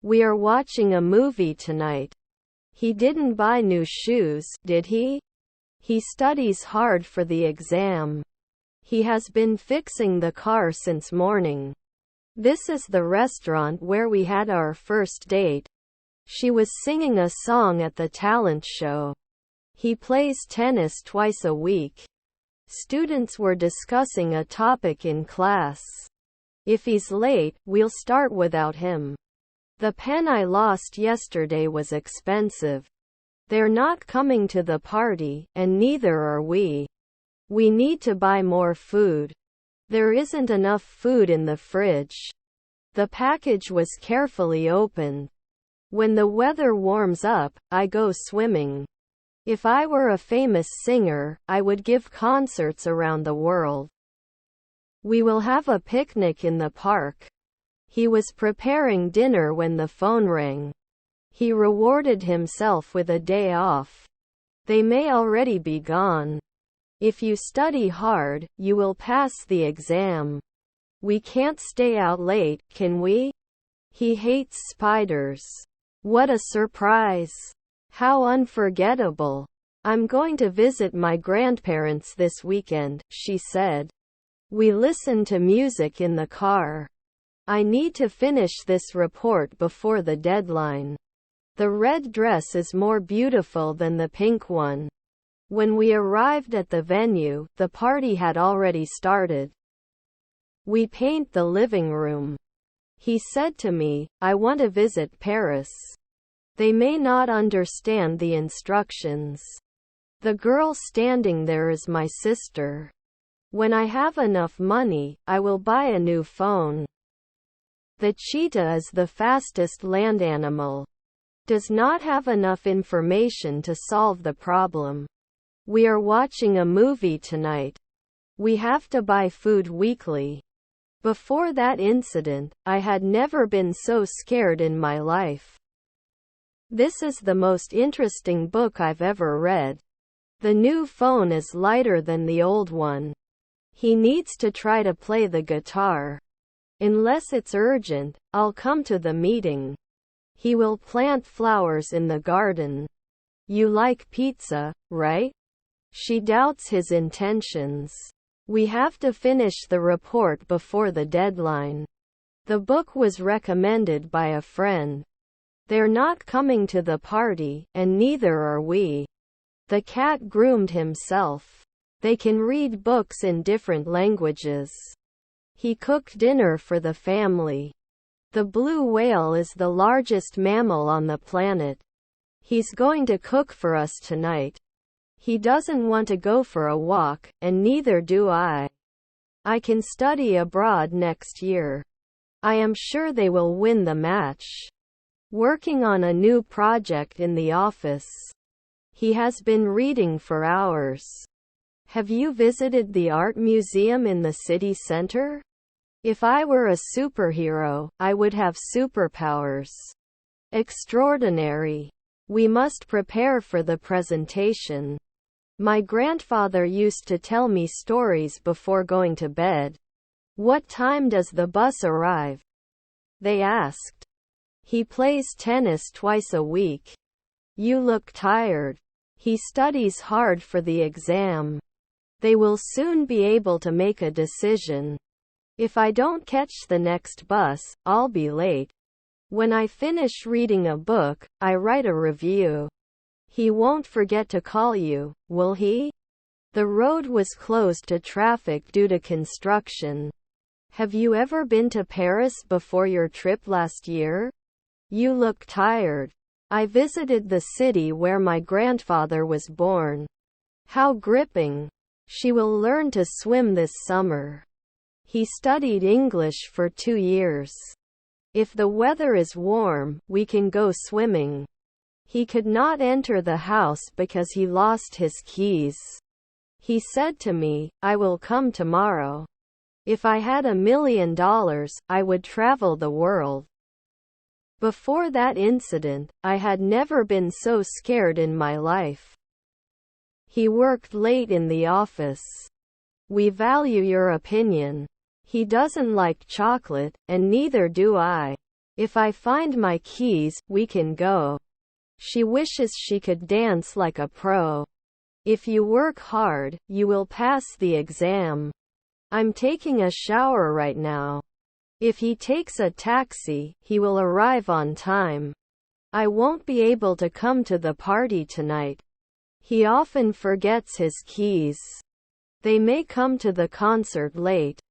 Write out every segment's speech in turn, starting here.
We are watching a movie tonight. He didn't buy new shoes, did he? He studies hard for the exam. He has been fixing the car since morning. This is the restaurant where we had our first date. She was singing a song at the talent show. He plays tennis twice a week. Students were discussing a topic in class. If he's late, we'll start without him. The pen I lost yesterday was expensive. They're not coming to the party, and neither are we. We need to buy more food. There isn't enough food in the fridge. The package was carefully opened. When the weather warms up, I go swimming. If I were a famous singer, I would give concerts around the world. We will have a picnic in the park. He was preparing dinner when the phone rang. He rewarded himself with a day off. They may already be gone. If you study hard, you will pass the exam. We can't stay out late, can we? He hates spiders. What a surprise! How unforgettable. I'm going to visit my grandparents this weekend, she said. We listened to music in the car. I need to finish this report before the deadline. The red dress is more beautiful than the pink one. When we arrived at the venue, the party had already started. We paint the living room. He said to me, I want to visit Paris. They may not understand the instructions. The girl standing there is my sister. When I have enough money, I will buy a new phone. The cheetah is the fastest land animal. Does not have enough information to solve the problem. We are watching a movie tonight. We have to buy food weekly. Before that incident, I had never been so scared in my life. This is the most interesting book I've ever read. The new phone is lighter than the old one. He needs to try to play the guitar. Unless it's urgent, I'll come to the meeting. He will plant flowers in the garden. You like pizza, right? She doubts his intentions. We have to finish the report before the deadline. The book was recommended by a friend. They're not coming to the party, and neither are we. The cat groomed himself. They can read books in different languages. He cooked dinner for the family. The blue whale is the largest mammal on the planet. He's going to cook for us tonight. He doesn't want to go for a walk, and neither do I. I can study abroad next year. I am sure they will win the match. Working on a new project in the office. He has been reading for hours. Have you visited the art museum in the city center? If I were a superhero, I would have superpowers. Extraordinary. We must prepare for the presentation. My grandfather used to tell me stories before going to bed. What time does the bus arrive? They asked. He plays tennis twice a week. You look tired. He studies hard for the exam. They will soon be able to make a decision. If I don't catch the next bus, I'll be late. When I finish reading a book, I write a review. He won't forget to call you, will he? The road was closed to traffic due to construction. Have you ever been to Paris before your trip last year? You look tired. I visited the city where my grandfather was born. How gripping. She will learn to swim this summer. He studied English for 2 years. If the weather is warm, we can go swimming. He could not enter the house because he lost his keys. He said to me, I will come tomorrow. If I had $1 million, I would travel the world. Before that incident, I had never been so scared in my life. He worked late in the office. We value your opinion. He doesn't like chocolate, and neither do I. If I find my keys, we can go. She wishes she could dance like a pro. If you work hard, you will pass the exam. I'm taking a shower right now. If he takes a taxi, he will arrive on time. I won't be able to come to the party tonight. He often forgets his keys. They may come to the concert late.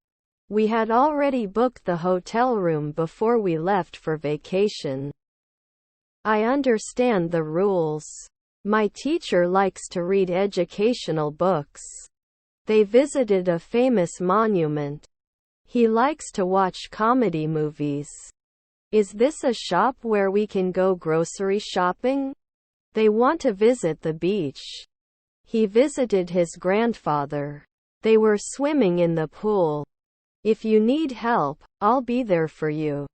We had already booked the hotel room before we left for vacation. I understand the rules. My teacher likes to read educational books. They visited a famous monument. He likes to watch comedy movies. Is this a shop where we can go grocery shopping? They want to visit the beach. He visited his grandfather. They were swimming in the pool. If you need help, I'll be there for you.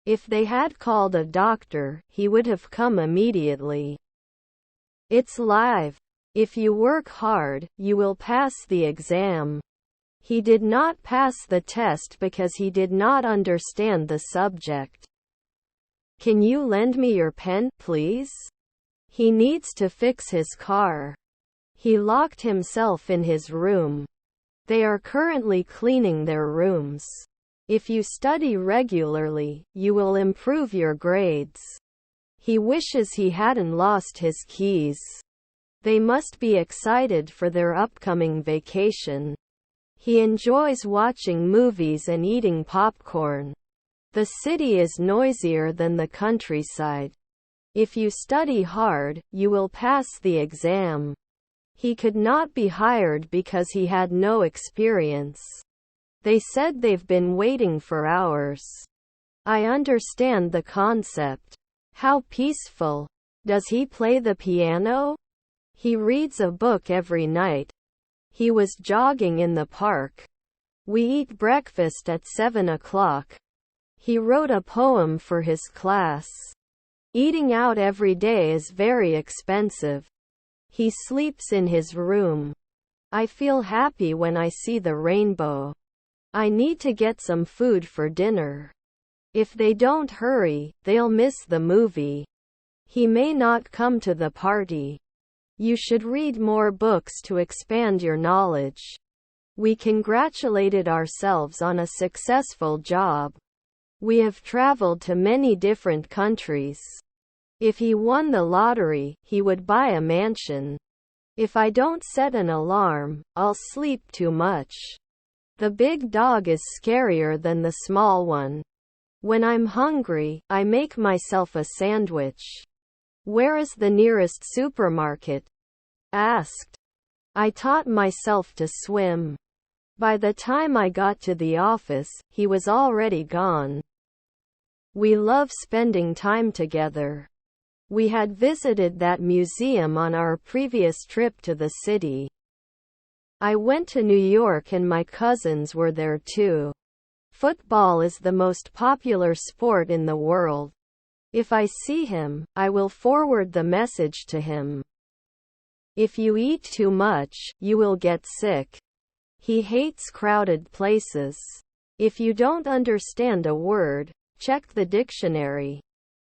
If they had called a doctor, he would have come immediately. It's live. If you work hard, you will pass the exam. He did not pass the test because he did not understand the subject. Can you lend me your pen, please? He needs to fix his car. He locked himself in his room. They are currently cleaning their rooms. If you study regularly, you will improve your grades. He wishes he hadn't lost his keys. They must be excited for their upcoming vacation. He enjoys watching movies and eating popcorn. The city is noisier than the countryside. If you study hard, you will pass the exam. He could not be hired because he had no experience. They said they've been waiting for hours. I understand the concept. How peaceful. Does he play the piano? He reads a book every night. He was jogging in the park. We eat breakfast at 7 o'clock. He wrote a poem for his class. Eating out every day is very expensive. He sleeps in his room. I feel happy when I see the rainbow. I need to get some food for dinner. If they don't hurry, they'll miss the movie. He may not come to the party. You should read more books to expand your knowledge. We congratulated ourselves on a successful job. We have traveled to many different countries. If he won the lottery, he would buy a mansion. If I don't set an alarm, I'll sleep too much. The big dog is scarier than the small one. When I'm hungry, I make myself a sandwich. Where is the nearest supermarket? Asked. I taught myself to swim. By the time I got to the office, he was already gone. We love spending time together. We had visited that museum on our previous trip to the city. I went to New York and my cousins were there too. Football is the most popular sport in the world. If I see him, I will forward the message to him. If you eat too much, you will get sick. He hates crowded places. If you don't understand a word, check the dictionary.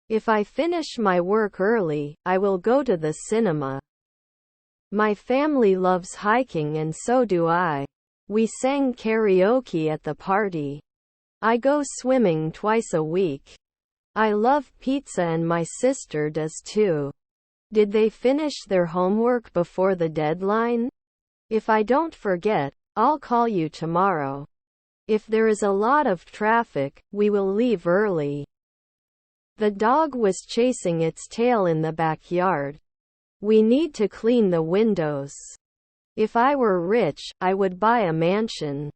If I finish my work early, I will go to the cinema. My family loves hiking and so do I. We sang karaoke at the party. I go swimming twice a week. I love pizza and my sister does too. Did they finish their homework before the deadline? If I don't forget, I'll call you tomorrow. If there is a lot of traffic, we will leave early. The dog was chasing its tail in the backyard. We need to clean the windows. If I were rich, I would buy a mansion.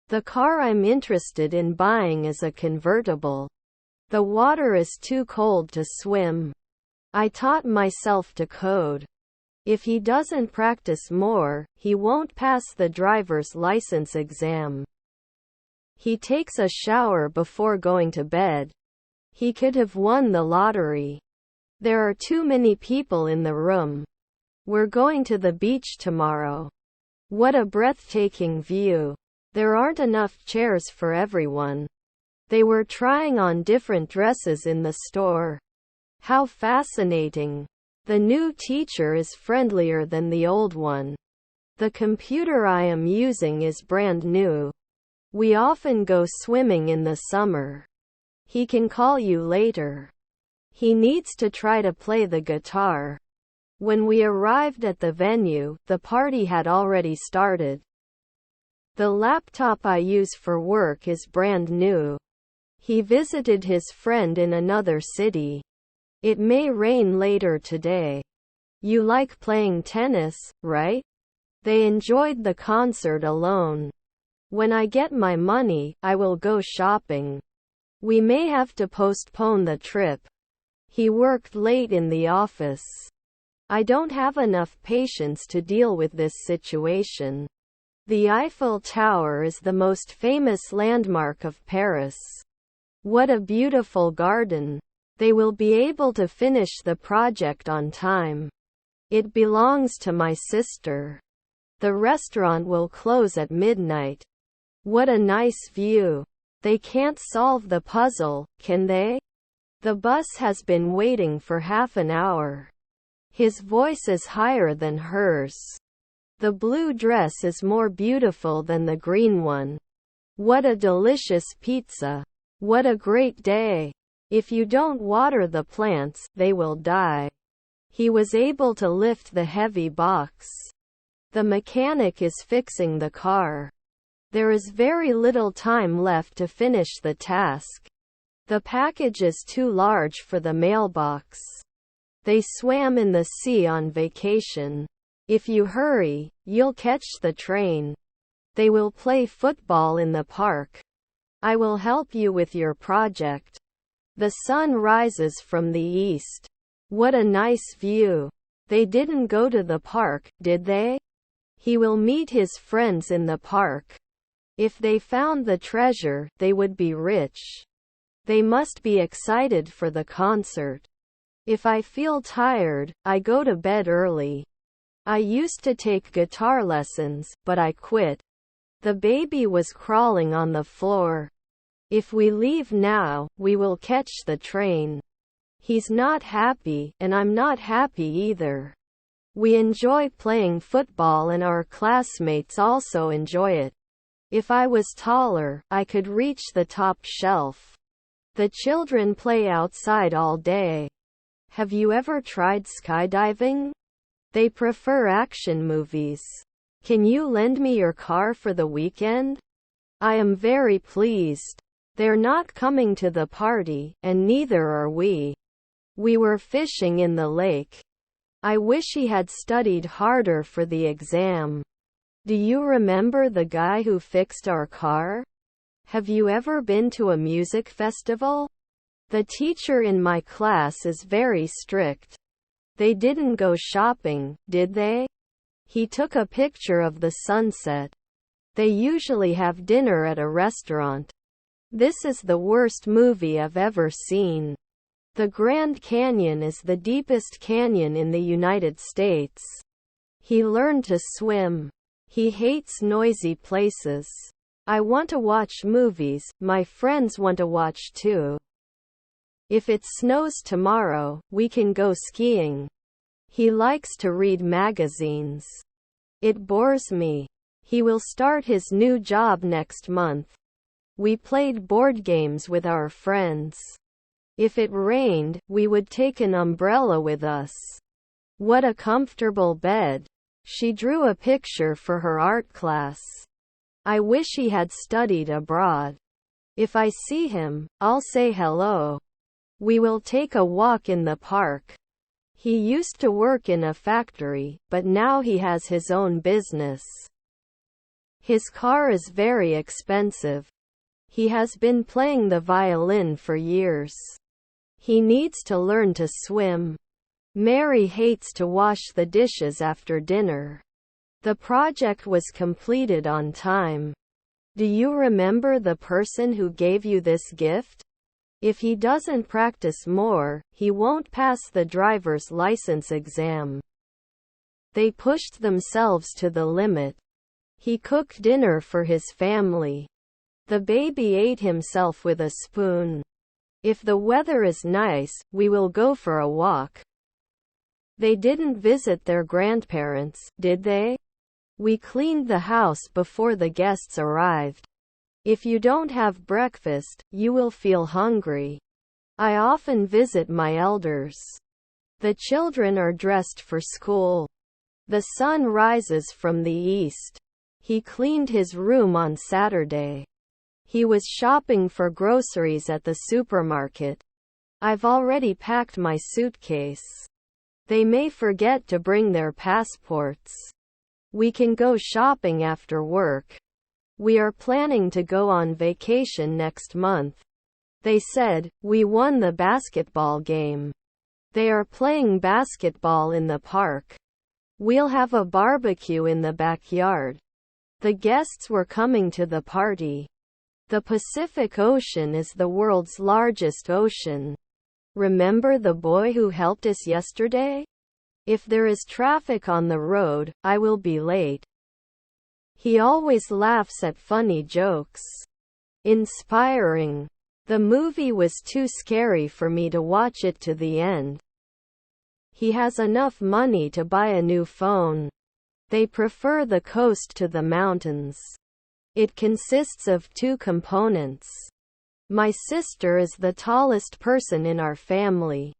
The car I'm interested in buying is a convertible. The water is too cold to swim. I taught myself to code. If he doesn't practice more, he won't pass the driver's license exam. He takes a shower before going to bed. He could have won the lottery. There are too many people in the room. We're going to the beach tomorrow. What a breathtaking view. There aren't enough chairs for everyone. They were trying on different dresses in the store. How fascinating. The new teacher is friendlier than the old one. The computer I am using is brand new. We often go swimming in the summer. He can call you later. He needs to try to play the guitar. When we arrived at the venue, the party had already started. The laptop I use for work is brand new. He visited his friend in another city. It may rain later today. You like playing tennis, right? They enjoyed the concert alone. When I get my money, I will go shopping. We may have to postpone the trip. He worked late in the office. I don't have enough patience to deal with this situation. The Eiffel Tower is the most famous landmark of Paris. What a beautiful garden. They will be able to finish the project on time. It belongs to my sister. The restaurant will close at midnight. What a nice view. They can't solve the puzzle, can they? The bus has been waiting for half an hour. His voice is higher than hers. The blue dress is more beautiful than the green one. What a delicious pizza. What a great day. If you don't water the plants, they will die. He was able to lift the heavy box. The mechanic is fixing the car. There is very little time left to finish the task. The package is too large for the mailbox. They swam in the sea on vacation. If you hurry, you'll catch the train. They will play football in the park. I will help you with your project. The sun rises from the east. What a nice view. They didn't go to the park, did they? He will meet his friends in the park. If they found the treasure, they would be rich. They must be excited for the concert. If I feel tired, I go to bed early. I used to take guitar lessons, but I quit. The baby was crawling on the floor. If we leave now, we will catch the train. He's not happy, and I'm not happy either. We enjoy playing football and our classmates also enjoy it. If I was taller, I could reach the top shelf. The children play outside all day. Have you ever tried skydiving? They prefer action movies. Can you lend me your car for the weekend? I am very pleased. They're not coming to the party, and neither are we. We were fishing in the lake. I wish he had studied harder for the exam. Do you remember the guy who fixed our car? Have you ever been to a music festival? The teacher in my class is very strict. They didn't go shopping, did they? He took a picture of the sunset. They usually have dinner at a restaurant. This is the worst movie I've ever seen. The Grand Canyon is the deepest canyon in the United States. He learned to swim. He hates noisy places. I want to watch movies, my friends want to watch too. If it snows tomorrow, we can go skiing. He likes to read magazines. It bores me. He will start his new job next month. We played board games with our friends. If it rained, we would take an umbrella with us. What a comfortable bed. She drew a picture for her art class. I wish he had studied abroad. If I see him, I'll say hello. We will take a walk in the park. He used to work in a factory, but now he has his own business. His car is very expensive. He has been playing the violin for years. He needs to learn to swim. Mary hates to wash the dishes after dinner. The project was completed on time. Do you remember the person who gave you this gift? If he doesn't practice more, he won't pass the driver's license exam. They pushed themselves to the limit. He cooked dinner for his family. The baby ate himself with a spoon. If the weather is nice, we will go for a walk. They didn't visit their grandparents, did they? We cleaned the house before the guests arrived. If you don't have breakfast, you will feel hungry. I often visit my elders. The children are dressed for school. The sun rises from the east. He cleaned his room on Saturday. He was shopping for groceries at the supermarket. I've already packed my suitcase. They may forget to bring their passports. We can go shopping after work. We are planning to go on vacation next month. They said, we won the basketball game. They are playing basketball in the park. We'll have a barbecue in the backyard. The guests were coming to the party. The Pacific Ocean is the world's largest ocean. Remember the boy who helped us yesterday? If there is traffic on the road, I will be late. He always laughs at funny jokes. Inspiring. The movie was too scary for me to watch it to the end. He has enough money to buy a new phone. They prefer the coast to the mountains. It consists of 2 components. My sister is the tallest person in our family.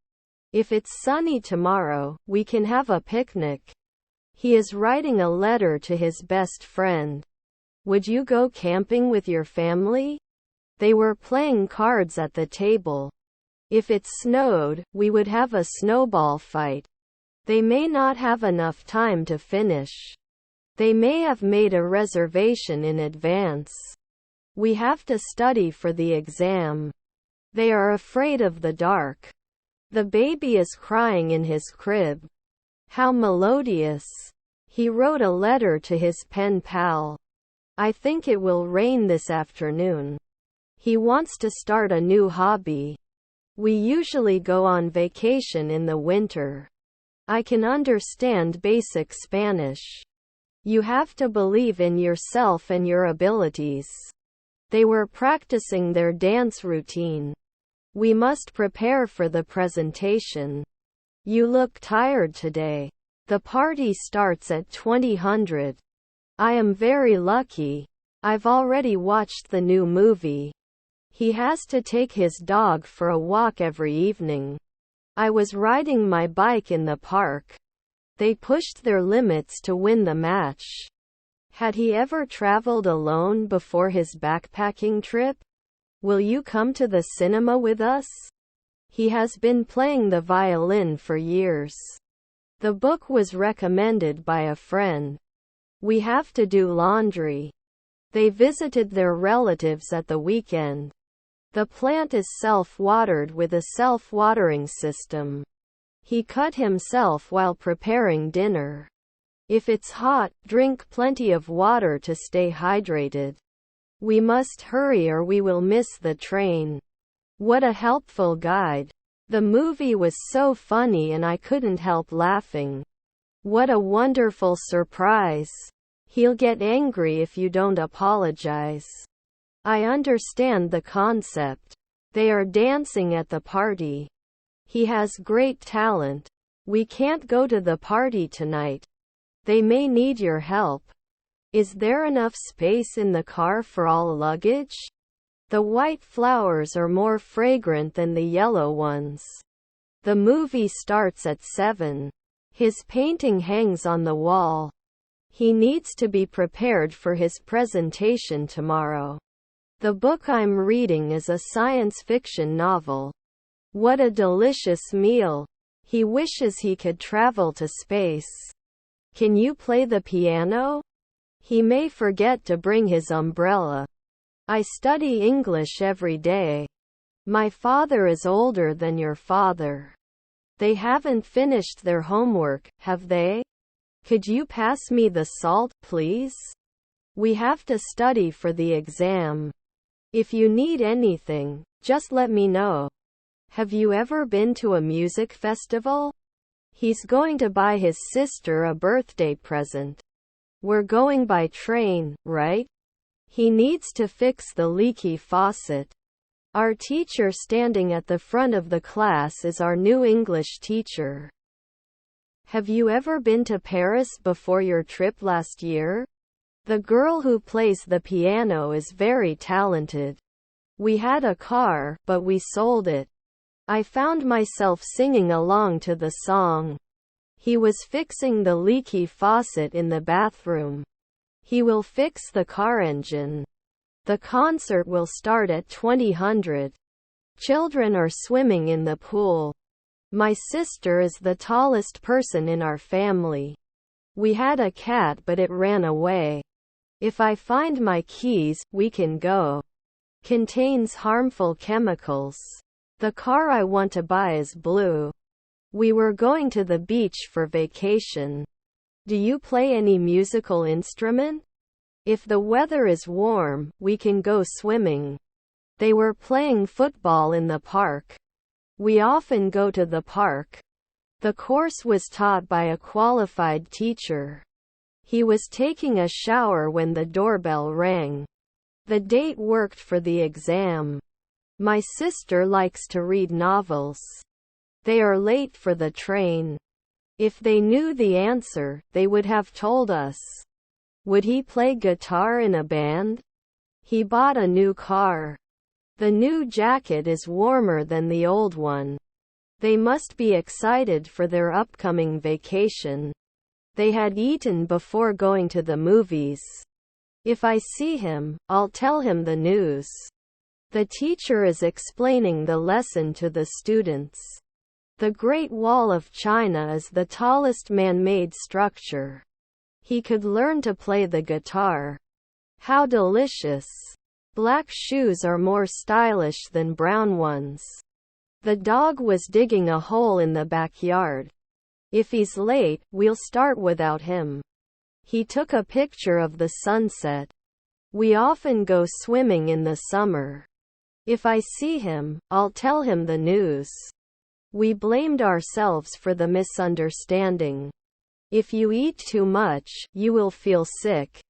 If it's sunny tomorrow, we can have a picnic. He is writing a letter to his best friend. Would you go camping with your family? They were playing cards at the table. If it snowed, we would have a snowball fight. They may not have enough time to finish. They may have made a reservation in advance. We have to study for the exam. They are afraid of the dark. The baby is crying in his crib. How melodious. He wrote a letter to his pen pal. I think it will rain this afternoon. He wants to start a new hobby. We usually go on vacation in the winter. I can understand basic Spanish. You have to believe in yourself and your abilities. They were practicing their dance routine. We must prepare for the presentation. You look tired today. The party starts at 20:00. I am very lucky. I've already watched the new movie. He has to take his dog for a walk every evening. I was riding my bike in the park. They pushed their limits to win the match. Had he ever traveled alone before his backpacking trip? Will you come to the cinema with us? He has been playing the violin for years. The book was recommended by a friend. We have to do laundry. They visited their relatives at the weekend. The plant is self-watered with a self-watering system. He cut himself while preparing dinner. If it's hot, drink plenty of water to stay hydrated. We must hurry or we will miss the train. What a helpful guide. The movie was so funny and I couldn't help laughing. What a wonderful surprise. He'll get angry if you don't apologize. I understand the concept. They are dancing at the party. He has great talent. We can't go to the party tonight. They may need your help. Is there enough space in the car for all luggage? The white flowers are more fragrant than the yellow ones. The movie starts at 7. His painting hangs on the wall. He needs to be prepared for his presentation tomorrow. The book I'm reading is a science fiction novel. What a delicious meal. He wishes he could travel to space. Can you play the piano? He may forget to bring his umbrella. I study English every day. My father is older than your father. They haven't finished their homework, have they? Could you pass me the salt, please? We have to study for the exam. If you need anything, just let me know. Have you ever been to a music festival? He's going to buy his sister a birthday present. We're going by train, right? He needs to fix the leaky faucet. Our teacher standing at the front of the class is our new English teacher. Have you ever been to Paris before your trip last year? The girl who plays the piano is very talented. We had a car, but we sold it. I found myself singing along to the song. He was fixing the leaky faucet in the bathroom. He will fix the car engine. The concert will start at 20:00. Children are swimming in the pool. My sister is the tallest person in our family. We had a cat but it ran away. If I find my keys, we can go. Contains harmful chemicals. The car I want to buy is blue. We were going to the beach for vacation. Do you play any musical instrument? If the weather is warm, we can go swimming. They were playing football in the park. We often go to the park. The course was taught by a qualified teacher. He was taking a shower when the doorbell rang. The date worked for the exam. My sister likes to read novels. They are late for the train. If they knew the answer, they would have told us. Would he play guitar in a band? He bought a new car. The new jacket is warmer than the old one. They must be excited for their upcoming vacation. They had eaten before going to the movies. If I see him, I'll tell him the news. The teacher is explaining the lesson to the students. The Great Wall of China is the tallest man-made structure. He could learn to play the guitar. How delicious! Black shoes are more stylish than brown ones. The dog was digging a hole in the backyard. If he's late, we'll start without him. He took a picture of the sunset. We often go swimming in the summer. If I see him, I'll tell him the news. We blamed ourselves for the misunderstanding. If you eat too much, you will feel sick.